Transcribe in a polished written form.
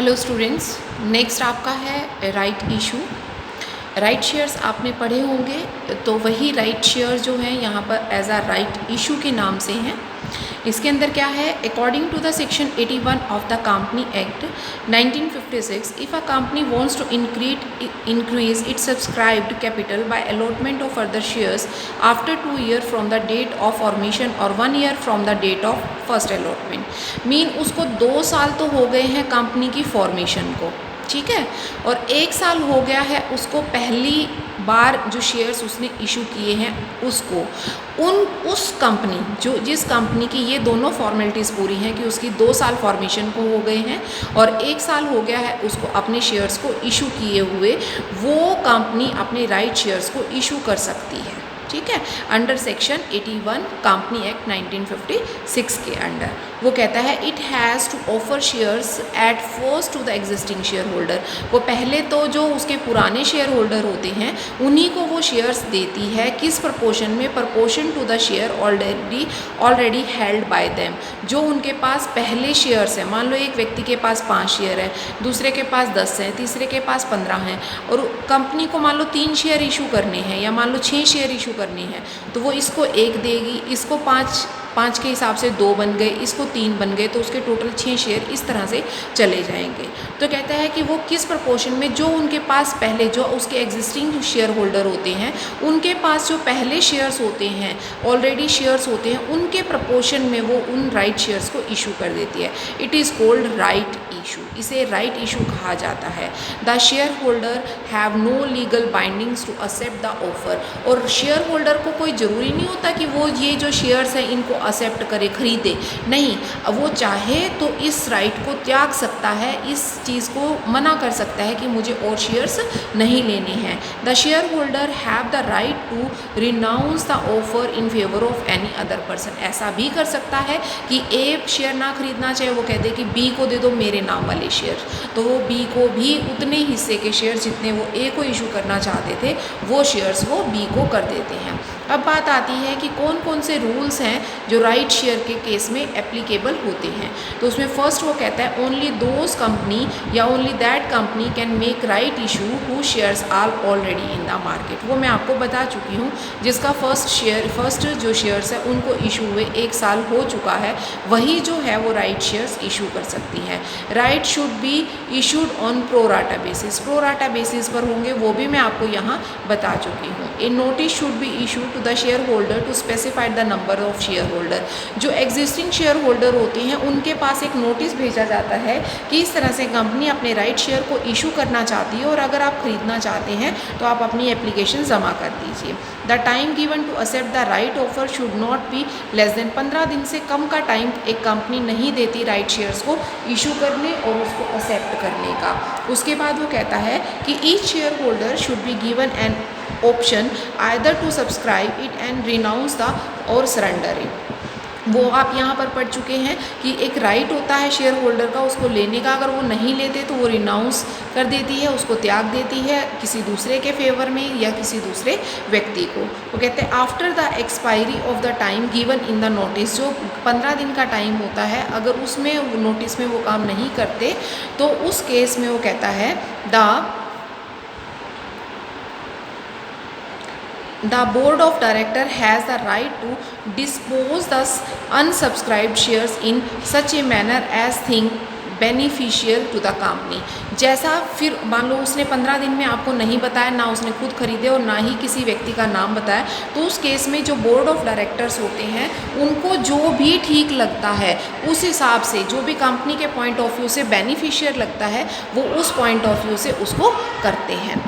Hello students, next आपका है right issue. Right shares आपने पढ़े होंगे, तो वही राइट शेयर जो हैं यहाँ पर एज अ राइट इशू के नाम से हैं। इसके अंदर क्या है, according to the section 81 of the company act 1956, if a company wants to increase its subscribed capital by allotment of further shares after 2 years from the date of formation or 1 year from the date of first allotment, mean उसको 2 साल तो हो गए हैं company की formation को, ठीक है, और 1 साल हो गया है उसको पहली बार जो शेयर्स उसने इशू किए हैं उसको, उस कंपनी जिस कंपनी की ये दोनों फॉर्मेलिटीज़ पूरी हैं कि उसकी 2 साल फॉर्मेशन को हो गए हैं और 1 साल हो गया है उसको अपने शेयर्स को इशू किए हुए, वो कंपनी अपने राइट शेयर्स को इशू कर सकती है, ठीक है, अंडर सेक्शन 81 कंपनी एक्ट 1956 के अंडर। वो कहता है it has to offer shares at first to the existing share holder. वो पहले तो जो उसके पुराने शेयर होल्डर होते हैं उन्हीं को वो शेयर्स देती है, किस प्रपोर्शन में, proportion to the share already held by them. जो उनके पास पहले शेयर्स हैं, मान लो एक व्यक्ति के पास 5 शेयर है, दूसरे के पास 10 हैं, तीसरे के पास 15 हैं, और कंपनी को मान लो 3 शेयर इशू करने हैं या मान लो 6 शेयर इशू करनी है, तो वो इसको 1 देगी, इसको 5 के हिसाब से 2 बन गए, इसको 3 बन गए, तो उसके टोटल 6 शेयर इस तरह से चले जाएंगे। तो कहता है कि वो किस प्रपोर्शन में, जो उनके पास पहले जो उसके एग्जिस्टिंग शेयर होल्डर होते हैं उनके पास जो पहले शेयर्स होते हैं, ऑलरेडी शेयर्स होते हैं, उनके प्रपोर्शन में वो उन राइट शेयर्स को इशू कर देती है। It is called right issue, इसे राइट इशू कहा जाता है। The share holder have no legal bindings to accept the offer. और शेयर होल्डर को कोई ज़रूरी नहीं होता कि वो ये जो शेयर्स हैं इनको एक्सेप्ट करे, खरीदे, नहीं, वो चाहे तो इस राइट को त्याग सकता है, इस चीज़ को मना कर सकता है कि मुझे और शेयर्स नहीं लेने हैं। The share holder have the right to renounce the offer in favour of any other person. ऐसा भी कर सकता है कि ए शेयर ना खरीदना चाहे, वो कह दे कि बी को दे दो मेरे नाम वाले शेयर, तो वो बी को भी उतने हिस्से के शेयर जितने वो ए को इशू करना चाहते थे वो शेयर्स वो बी को कर देते हैं। अब बात आती है कि कौन कौन से रूल्स हैं जो राइट शेयर के केस में एप्लीकेबल होते हैं। तो उसमें फर्स्ट वो कहता है ओनली दोज कंपनी या only that company can make right issue who shares are already in the market. वो मैं आपको बता चुकी हूँ, जिसका फर्स्ट जो शेयर्स है उनको इशू हुए 1 साल हो चुका है, वही जो है वो राइट शेयर्स इशू कर सकती है। Right should be issued on pro rata basis, pro rata basis पर होंगे, वो भी मैं आपको यहाँ बता चुकी हूँ। A notice should be issue to the share holder to specified the number of shareholder. जो एग्जिस्टिंग शेयर होल्डर होते हैं उनके पास एक नोटिस भेजा जाता है कि इस तरह से कंपनी अपने राइट शेयर को इशू करना चाहती है और अगर आप खरीदना चाहते हैं तो आप अपनी एप्लीकेशन जमा कर दीजिए। The time given to accept the right offer should not be less than 15 दिन से कम का टाइम एक कंपनी नहीं देती राइट शेयर्स को इशू करने और उसको एक्सेप्ट करने का। उसके बाद वो कहता है कि each share holder should be given an option either to subscribe it and renounce the or surrender it. वो आप यहाँ पर पढ़ चुके हैं कि एक राइट होता है शेयर होल्डर का उसको लेने का, अगर वो नहीं लेते तो वो रिनाउंस कर देती है, उसको त्याग देती है किसी दूसरे के फेवर में या किसी दूसरे व्यक्ति को। वो कहते हैं after the expiry of the time given in the notice, जो 15 दिन का टाइम होता है, अगर उसमें नोटिस में वो काम नहीं करते तो उस केस में वो कहता है The board of director has the right to dispose the unsubscribed shares in such a manner as think beneficial to the company। जैसा फिर मान लो उसने 15 दिन में आपको नहीं बताया, ना उसने खुद खरीदे और ना ही किसी व्यक्ति का नाम बताया, तो उस केस में जो बोर्ड ऑफ डायरेक्टर्स होते हैं उनको जो भी ठीक लगता है उस हिसाब से, जो भी कंपनी के पॉइंट ऑफ व्यू से बेनिफिशियल लगता है वो उस पॉइंट ऑफ व्यू से उसको करते हैं।